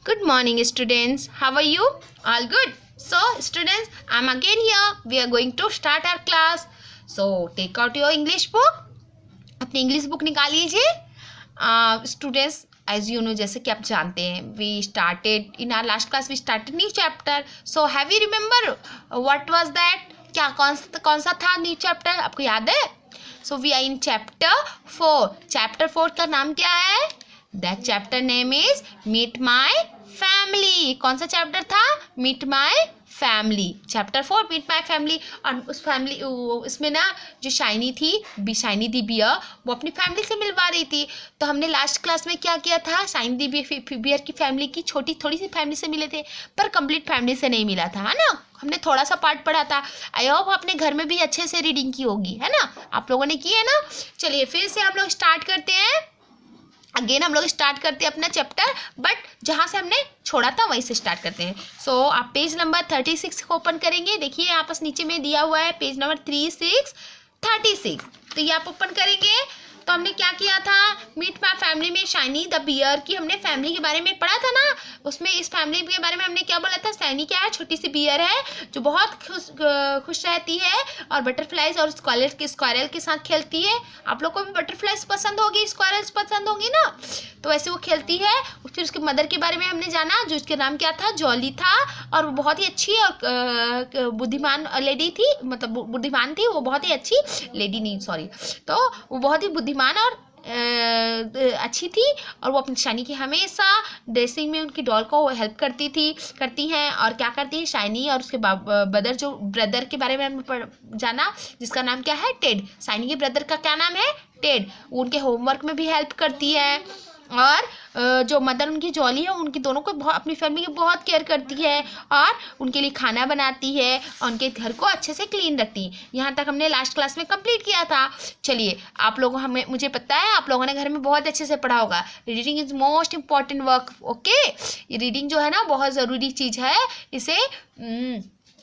Good morning, students. How are you? All good. So, students, I'm again here. We are going to start our class. So, take out your English book. अपनी English book निकाल लीजिए. Students, as you know, जैसे कि आप जानते हैं, we started in our last class. We started new chapter. So, have you remember what was that? क्या कौन सा था न्यू चैप्टर? आपको याद है? So, we are in chapter 4. Chapter 4 का नाम क्या है? That chapter name is Meet My Family. कौन सा चैप्टर था? Meet My Family. Chapter 4 Meet My Family. और उस फैमिली उसमें ना जो शाइनी थी शाइनी दी बियर, वो अपनी फैमिली से मिलवा रही थी. तो हमने लास्ट क्लास में क्या किया था? शाइनी दी बियर की फैमिली की थोड़ी सी फैमिली से मिले थे, पर कंप्लीट फैमिली से नहीं मिला था, है ना. हमने थोड़ा सा पार्ट पढ़ा था. आई होप अपने घर में भी अच्छे से रीडिंग की होगी, है ना. आप लोगों ने की है ना. चलिए फिर से हम लोग स्टार्ट करते हैं. अगेन हम लोग स्टार्ट करते हैं अपना चैप्टर, बट जहाँ से हमने छोड़ा था वहीं से स्टार्ट करते हैं. सो आप पेज नंबर 36 को ओपन करेंगे. देखिए यहाँ पास नीचे में दिया हुआ है पेज नंबर 36. तो ये आप ओपन करेंगे. तो हमने क्या किया था? मीट माय फैमिली में शाइनी द बियर की हमने फैमिली के बारे में पढ़ा था ना. उसमें इस फैमिली के बारे में हमने क्या बोला था? शाइनी क्या है? छोटी सी बियर है जो बहुत खुश रहती है और बटरफ्लाइज और स्क्वायरल के साथ खेलती है. आप लोग को भी बटरफ्लाइज पसंद होगी, स्क्वायरल्स पसंद होंगी ना. तो वैसे वो खेलती है. फिर उसके मदर के बारे में हमने जाना, जो उसके नाम क्या था? जॉली था. और वो बहुत ही अच्छी और बुद्धिमान लेडी थी, मतलब बुद्धिमान थी. वो बहुत ही अच्छी लेडी नहीं, सॉरी. तो वो बहुत ही बुद्धिमान और अच्छी थी. और वो अपनी शाइनी की हमेशा ड्रेसिंग में उनकी डॉल को हेल्प करती हैं. और क्या करती है शाइनी और उसके ब्रदर के बारे में हमने जाना, जिसका नाम क्या है? टेड. शाइनी के ब्रदर का क्या नाम है? टेड. उनके होमवर्क में भी हेल्प करती है. और जो मदर उनकी जॉली है, उनकी दोनों को अपनी फैमिली की बहुत केयर करती है और उनके लिए खाना बनाती है और उनके घर को अच्छे से क्लीन रखती है. यहाँ तक हमने लास्ट क्लास में कंप्लीट किया था. चलिए आप लोगों मुझे पता है आप लोगों ने घर में बहुत अच्छे से पढ़ा होगा. Reading is most important work. Okay, ये रीडिंग जो है ना बहुत ज़रूरी चीज़ है. इसे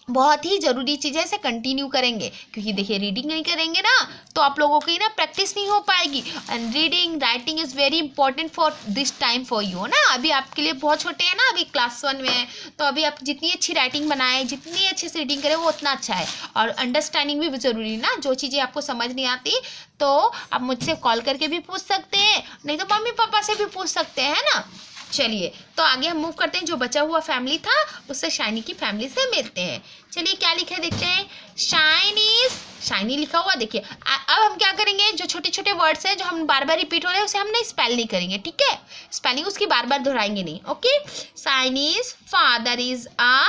बहुत ही ज़रूरी चीज़ है. इसे कंटिन्यू करेंगे, क्योंकि देखिए रीडिंग नहीं करेंगे ना तो आप लोगों की ना प्रैक्टिस नहीं हो पाएगी. And reading writing is very important for this time for you ना. अभी आपके लिए बहुत छोटे हैं ना, अभी क्लास 1 में है. तो अभी आप जितनी अच्छी राइटिंग बनाएं, जितनी अच्छे से रीडिंग करें, वो उतना अच्छा है. और अंडरस्टैंडिंग भी ज़रूरी ना. जो चीज़ें आपको समझ नहीं आती तो आप मुझसे कॉल करके भी पूछ सकते हैं, नहीं तो मम्मी पापा से भी पूछ सकते हैं ना. चलिए तो आगे हम मूव करते हैं. जो बचा हुआ फैमिली था उससे शाइनी की फैमिली से मिलते हैं. चलिए क्या लिखा है देखते हैं. शाइनी लिखा हुआ देखिए. अब हम क्या करेंगे? जो छोटे छोटे वर्ड्स हैं जो हम बार बार रिपीट हो रहे हैं उसे हम नहीं स्पेल नहीं करेंगे, ठीक है. स्पेलिंग उसकी बार बार दोहराएंगे नहीं. Okay. Shiny's father is a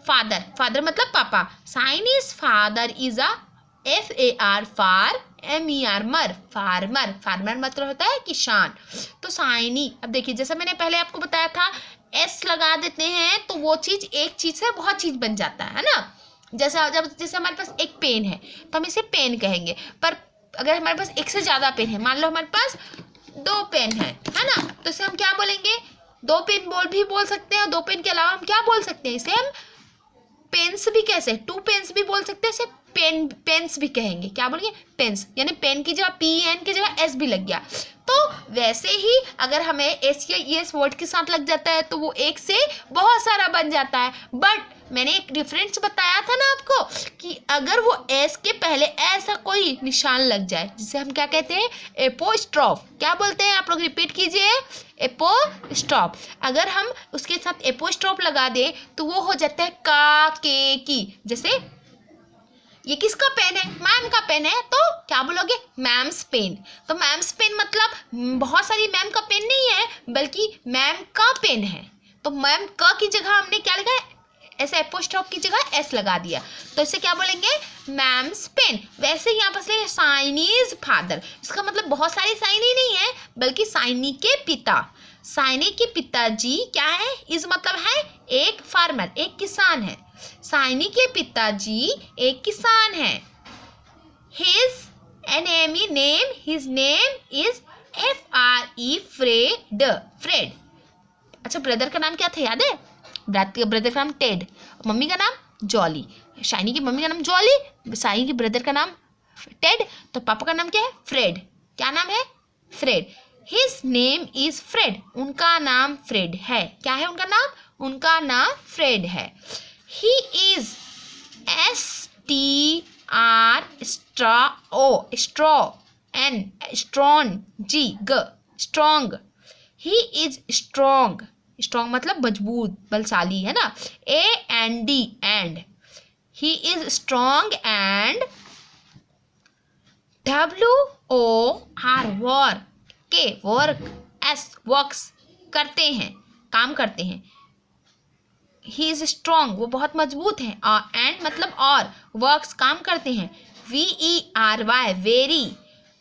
father मतलब पापा. Shiny's father is a FAR far MER farmer मतलब होता है किसान. तो शाइनी, अब देखिए जैसा मैंने पहले आपको बताया था, S लगा देते हैं तो वो चीज़ एक चीज़ से बहुत चीज़ बन जाता है ना. जैसे हमारे पास एक पेन है तो हम इसे पेन कहेंगे. पर अगर हमारे पास एक से ज़्यादा पेन है, मान लो हमारे पास 2 पेन है ना, तो इसे हम क्या बोलेंगे? 2 पेन बोल सकते हैं. 2 पेन के अलावा हम क्या बोल सकते हैं? इसे हम पेन्स भी कैसे 2 पेन्स भी बोल सकते हैं. इसे पेन्स भी कहेंगे. क्या बोलेंगे? पेन्स. यानी पेन की जगह PN की जगह S भी लग गया. तो वैसे ही अगर हमें S या ES वर्ड के साथ लग जाता है तो वो एक से बहुत सारा बन जाता है. बट मैंने एक डिफरेंस बताया था ना आपको कि अगर वो S के पहले ऐसा कोई निशान लग जाए, जिसे हम क्या कहते हैं? एपोस्ट्रॉफ. क्या बोलते हैं? आप लोग रिपीट कीजिए. एपोस्ट्रॉफ. अगर हम उसके साथ एपोस्ट्रॉफ लगा दें तो वो हो जाता है का, के, की. जैसे ये किसका पेन है? मैम का पेन है. तो क्या बोलोगे? Mam's pen. तो मैम्स पेन मतलब बहुत सारी मैम का पेन नहीं है, बल्कि मैम का पेन है. तो मैम का की जगह हमने क्या लगा है? ऐसे एपोस्ट्रॉफ की जगह S लगा दिया. तो इसे क्या बोलेंगे? Mam's pen. वैसे यहाँ पर ले शाइनीज फादर. इसका मतलब बहुत सारी शाइनी नहीं है, बल्कि शाइनी के पिता. शाइनी के पिताजी क्या है? इस मतलब है एक फार्मर, एक किसान है. शाइनी के पिताजी एक किसान है. His name is Fred. अच्छा, ब्रदर का नाम क्या था याद है? ब्रदर का नाम टेड. मम्मी का नाम जॉली. शाइनी की मम्मी का नाम जॉली, शाइनी के ब्रदर का नाम टेड. तो पापा का नाम क्या है? फ्रेड. क्या नाम है? Fred. His name is Fred, उनका नाम फ्रेड है। क्या है उनका नाम? उनका नाम फ्रेड है। He is strong, he is strong, strong मतलब मजबूत बलशाली है ना। AND and, he is strong and WOR war के वर्क, वर्क्स करते हैं, काम करते हैं। ही इज स्ट्रॉन्ग, वो बहुत मजबूत है। एंड मतलब और, वर्क्स काम करते हैं। VERY वेरी,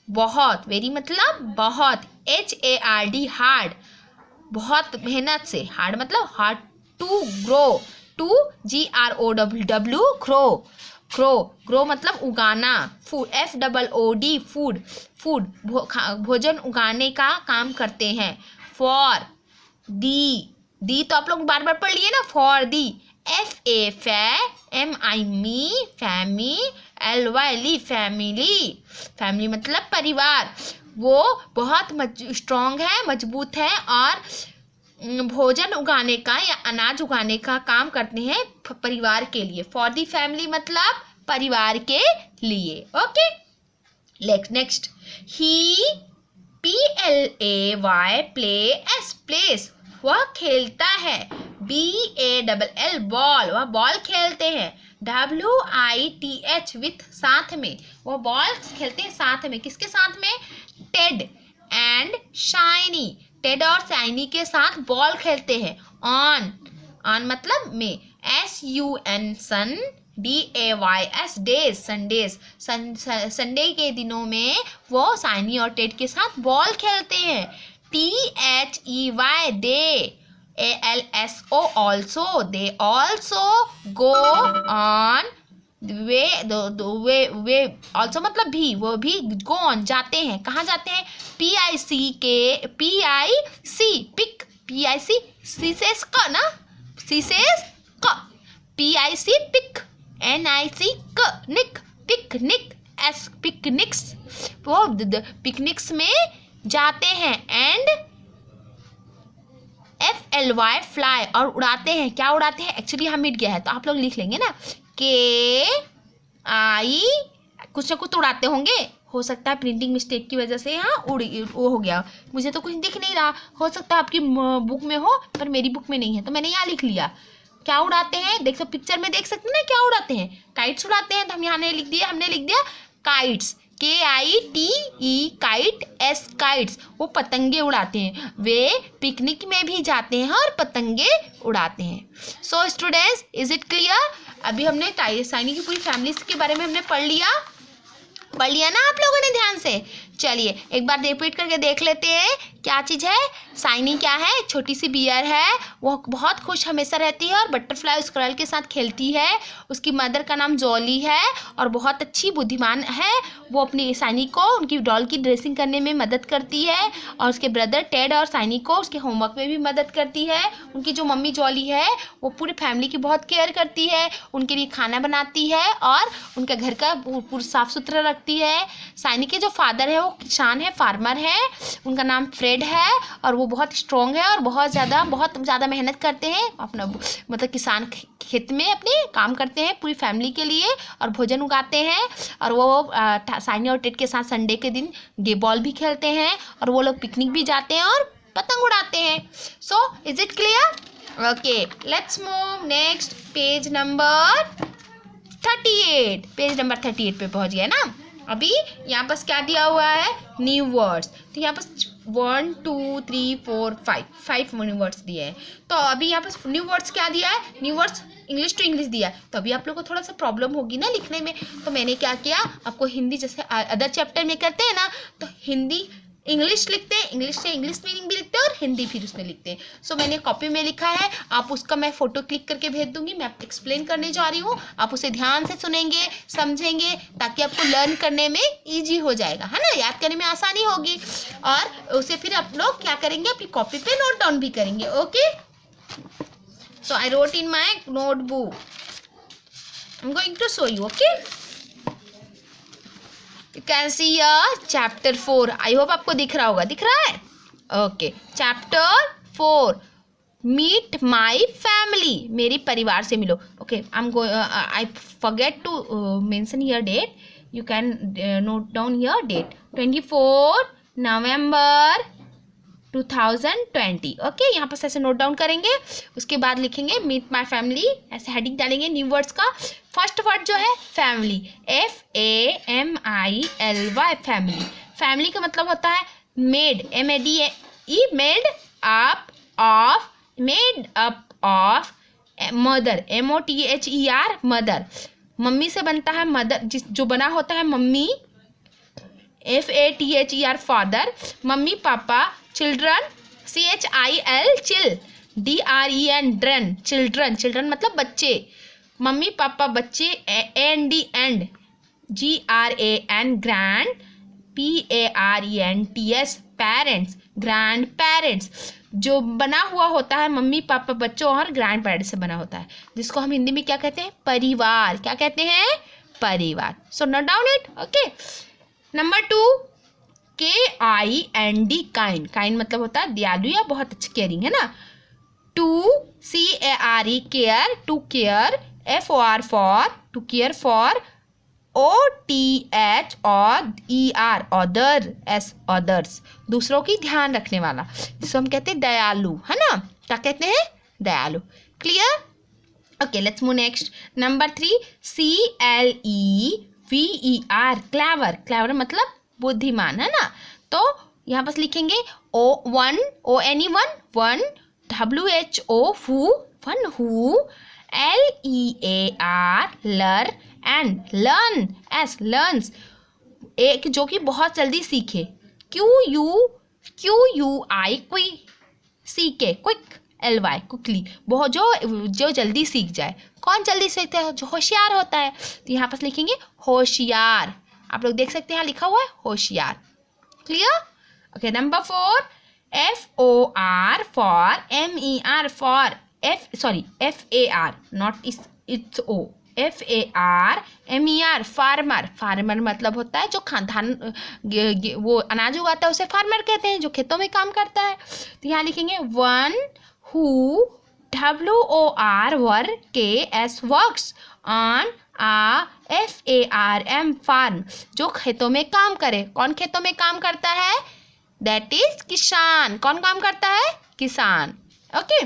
बहुत, वेरी मतलब बहुत। HARD हार्ड, बहुत मेहनत से, हार्ड मतलब hard. To grow, to GROW grow मतलब उगाना। फूड, FOOD फूड, भोजन उगाने का काम करते हैं। फॉर दी तो आप लोग बार बार पढ़ लिए ना, फॉर दी। FAMI फैमिली मतलब परिवार। वो बहुत स्ट्रॉन्ग है, मजबूत है और भोजन उगाने का या अनाज उगाने का काम करते हैं परिवार के लिए। फॉर दी फैमिली मतलब परिवार के लिए। Okay, next. He PLAY plays, वह खेलता है। BALL बॉल, वह बॉल खेलते हैं। WITH विथ साथ में, वह बॉल खेलते हैं साथ में। किसके साथ में? टेड एंड शाइनी, टेड और शाइनी के साथ बॉल खेलते हैं। ऑन मतलब में। SUN सन, DAYS डेज, संडेज, संडे के दिनों में वो शाइनी और टेड के साथ बॉल खेलते हैं। THEY they, ALSO also, they also go on way also मतलब भी, वो भी गो ऑन जाते हैं। कहाँ जाते हैं? PIC पिक, सीसेस का ना, सीसेस का, PIC पिक, NIC निक, पिकनिक, पिकनिक्स, वो पिकनिक्स में जाते हैं। एंड FLY फ्लाई, और उड़ाते हैं। क्या उड़ाते हैं? एक्चुअली यहाँ मिट गया है तो आप लोग लिख लेंगे ना, KI, कुछ ना कुछ तो उड़ाते होंगे, हो सकता है प्रिंटिंग मिस्टेक की वजह से यहाँ वो हो गया। मुझे तो कुछ दिख नहीं रहा, हो सकता है आपकी बुक में हो पर मेरी बुक में नहीं है तो मैंने यहाँ लिख लिया। क्या उड़ाते हैं? देख सकते पिक्चर में, देख सकते हैं ना क्या उड़ाते हैं? काइट्स उड़ाते हैं। तो हम यहाँ लिख दिया, हमने लिख दिया काइट्स, KITE काइट, काइट्स, वो पतंगे उड़ाते हैं। वे पिकनिक में भी जाते हैं और पतंगे उड़ाते हैं। So students, is it clear? अभी हमने शाइनी की पूरी फैमिली के बारे में हमने पढ़ लिया ना आप लोगों ने ध्यान से? चलिए एक बार रिपीट करके देख लेते हैं क्या चीज़ है। शाइनी क्या है? छोटी सी बियर है, वो बहुत खुश हमेशा रहती है और बटरफ्लाई स्क्वेरल के साथ खेलती है। उसकी मदर का नाम जॉली है और बहुत अच्छी बुद्धिमान है। वो अपनी शाइनी को उनकी डॉल की ड्रेसिंग करने में मदद करती है और उसके ब्रदर टेड और शाइनी को उसके होमवर्क में भी मदद करती है। उनकी जो मम्मी जॉली है वो पूरी फैमिली की बहुत केयर करती है, उनके लिए खाना बनाती है और उनका घर का पूरा साफ सुथरा रखती है। शाइनी के जो फादर है वो किसान है, फार्मर है, उनका नाम फ्रेड है और वो बहुत स्ट्रॉन्ग है और बहुत ज़्यादा मेहनत करते हैं अपना, मतलब किसान खेत में अपने काम करते हैं पूरी फैमिली के लिए और भोजन उगाते हैं। और वो शाइनी और टेड के साथ संडे के दिन बॉल भी खेलते हैं और वो लोग पिकनिक भी जाते हैं और पतंग उड़ाते हैं। So is it clear? Okay, let's move next, page number 38। Page number 38 पे पहुंच गया ना। अभी यहाँ पर क्या दिया हुआ है? New words. तो यहाँ पर 1 2 3 4 5 न्यू वर्ड्स दिए हैं। तो अभी यहाँ पर न्यू वर्ड्स क्या दिया है? New words English to English दिया है। तो अभी आप लोगों को थोड़ा सा प्रॉब्लम होगी ना लिखने में, तो मैंने क्या किया, आपको हिंदी जैसे अदर चैप्टर में करते हैं ना, तो हिंदी इंग्लिश लिखते हैं, इंग्लिश से इंग्लिश मीनिंग भी लिखते हैं और हिंदी फिर उसमें लिखते हैं। सो मैंने कॉपी में लिखा है, आप उसका मैं फ़ोटो क्लिक करके भेज दूंगी। मैं एक्सप्लेन करने जा रही हूँ, आप उसे ध्यान से सुनेंगे, समझेंगे, ताकि आपको लर्न करने में ईजी हो जाएगा, है ना, याद करने में आसानी होगी। और उसे फिर आप लोग क्या करेंगे, अपनी कॉपी पे नोट डाउन भी करेंगे। Okay, so I wrote in my notebook, I am going to show you. Okay, You can see chapter 4. I hope आपको दिख रहा होगा, दिख रहा है? Okay, chapter 4 meet my family, मेरी परिवार से मिलो. Okay, I forget to mention here date. You can note down here date 24 November 2020. Okay, यहाँ पर ऐसे नोट डाउन करेंगे. उसके बाद लिखेंगे मीट माई फैमिली, ऐसे हेडिंग डालेंगे न्यू वर्ड्स का. फर्स्ट वर्ड जो है फैमिली, FAMILY, फैमिली. फैमिली का मतलब होता है made, MADE, made up of mother, MOTHER, mother. Mummy से बनता है मदर, जो बना होता है mummy, FATHER, father. Mummy papa, children, CHIL, chill, DREN, drawn, children. Children मतलब बच्चे. मम्मी पापा बच्चे, AND, and, GRAN, grand, PARENTS, parents, grand parents. जो बना हुआ होता है मम्मी पापा बच्चों और ग्रैंड पेरेंट्स से बना होता है, जिसको हम हिंदी में क्या कहते हैं? परिवार. क्या कहते हैं? परिवार. So note down it. Okay, number 2, KIND, kind. Kind मतलब होता है दयालु या बहुत अच्छा, केयरिंग, है ना. 2, CARE, care, to care. FOR, for, to care for. OTH और ER, अदर, S, अदर्स, दूसरों की ध्यान रखने वाला, जिसको हम कहते हैं दयालु, है ना. क्या कहते हैं? दयालु. Clear? Okay, let's move next. Number 3, CLEVER, clever. Clever मतलब बुद्धिमान, है ना. तो यहाँ पर लिखेंगे ONE, one, WHO, one, who, LEAR, लर, एंड लर्न, S, लर्न्स, एक जो कि बहुत जल्दी सीखे. QUI, क्वी, सीखे, क्विक, LY, क्विकली, बहुत जो जल्दी सीख जाए. कौन जल्दी सीखता है? जो होशियार होता है. तो यहाँ पर लिखेंगे होशियार. आप लोग देख सकते हैं यहाँ लिखा हुआ है होशियार. Clear? Okay, number 4, FOR, for, MER, for, FAR, not it's O, FAR, MER, farmer. Farmer मतलब होता है जो धान, वो अनाज उगाता है, उसे फार्मर कहते हैं, जो खेतों में काम करता है. तो यहाँ लिखेंगे one who, WOR, WORKS, works on FARM, farm, जो खेतों में काम करे. कौन खेतों में काम करता है? दैट इज किसान. कौन काम करता है? किसान. Okay,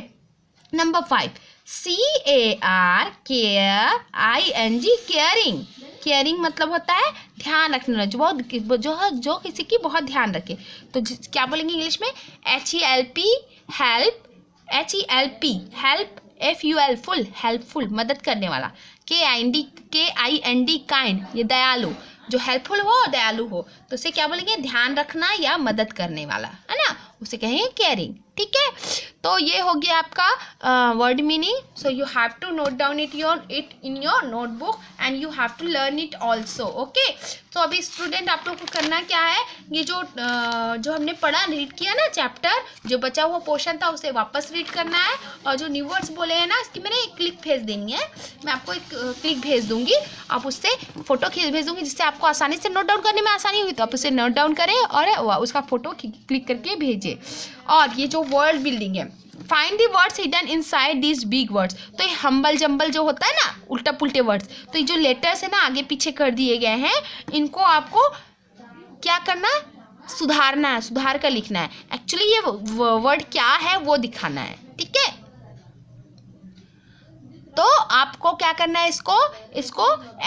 number 5, CAR, care, ING, caring. Caring मतलब होता है ध्यान रखने वाला, जो किसी की बहुत ध्यान रखे. तो क्या बोलेंगे इंग्लिश में? HELP, help, HELP, help, FUL, full, helpful, मदद करने वाला. KIND, काइंड, ये दयालु, जो हेल्पफुल हो, दयालु हो. तो उसे क्या बोलेंगे? ध्यान रखना या मदद करने वाला, है ना. उसे कहेंगे केयरिंग. ठीक है, तो ये हो गया आपका word meaning. So you have to note down it in your notebook and you have to learn it also. Okay, तो अभी स्टूडेंट आप लोग को करना क्या है, ये जो हमने पढ़ा, रीड किया ना चैप्टर, जो बचा हुआ पोर्शन था उसे वापस रीड करना है. और जो न्यू वर्ड्स बोले हैं ना, इसकी मैंने एक क्लिक भेज देनी है. मैं आपको एक क्लिक भेज दूंगी, आप उससे फोटो खींच भेज दूंगी, जिससे आपको आसानी से नोट डाउन करने में आसानी हुई. तो आप उसे नोट डाउन करें और उसका फोटो क्लिक करके भेजें. और ये जो वर्ड बिल्डिंग है, find the words hidden inside these big words. तो ये हम्बल जम्बल जो होता है ना, उल्टा पुल्टे वर्ड्स, तो ये जो लेटर्स है ना आगे पीछे कर दिए गए हैं, इनको आपको क्या करना है? सुधारना है, सुधार कर लिखना है. एक्चुअली ये वर्ड क्या है वो दिखाना है. ठीक है, तो आपको क्या करना है, इसको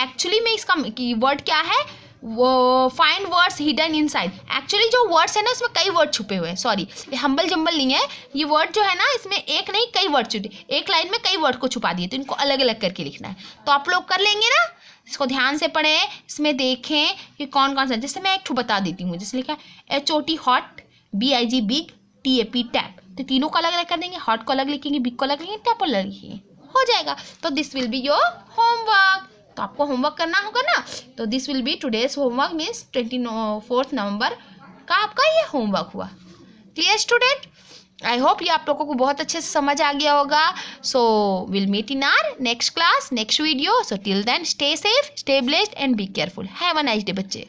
एक्चुअली में इसका वर्ड क्या है, वो find words hidden inside. Actually जो वर्ड्स है ना, इसमें कई वर्ड छुपे हुए हैं. सॉरी, ये हम्बल जम्बल नहीं है. ये वर्ड जो है ना, इसमें एक नहीं कई वर्ड छुपे, एक लाइन में कई वर्ड को छुपा दिए, तो इनको अलग अलग करके लिखना है. तो आप लोग कर लेंगे ना. इसको ध्यान से पढ़ें, इसमें देखें कि कौन कौन सा. जैसे मैं एक ठो बता देती हूँ, जैसे लिखा है HOT, hot, BIG, big, TAP, tap. तो तीनों को अलग अलग कर देंगे. हॉट को अलग लिखेंगे, बिग को अलग लिखेंगे, टैप को अलग लिखेंगे, हो जाएगा. तो this will be your homework. तो आपको होमवर्क करना होगा ना. तो this will be today's homework, means 24 नवंबर का आपका ये होमवर्क हुआ. Clear student? आई होप ये आप लोगों को बहुत अच्छे से समझ आ गया होगा. So will meet in our next class, next video. So till then stay safe, stay blessed and be careful. Have a nice day बच्चे.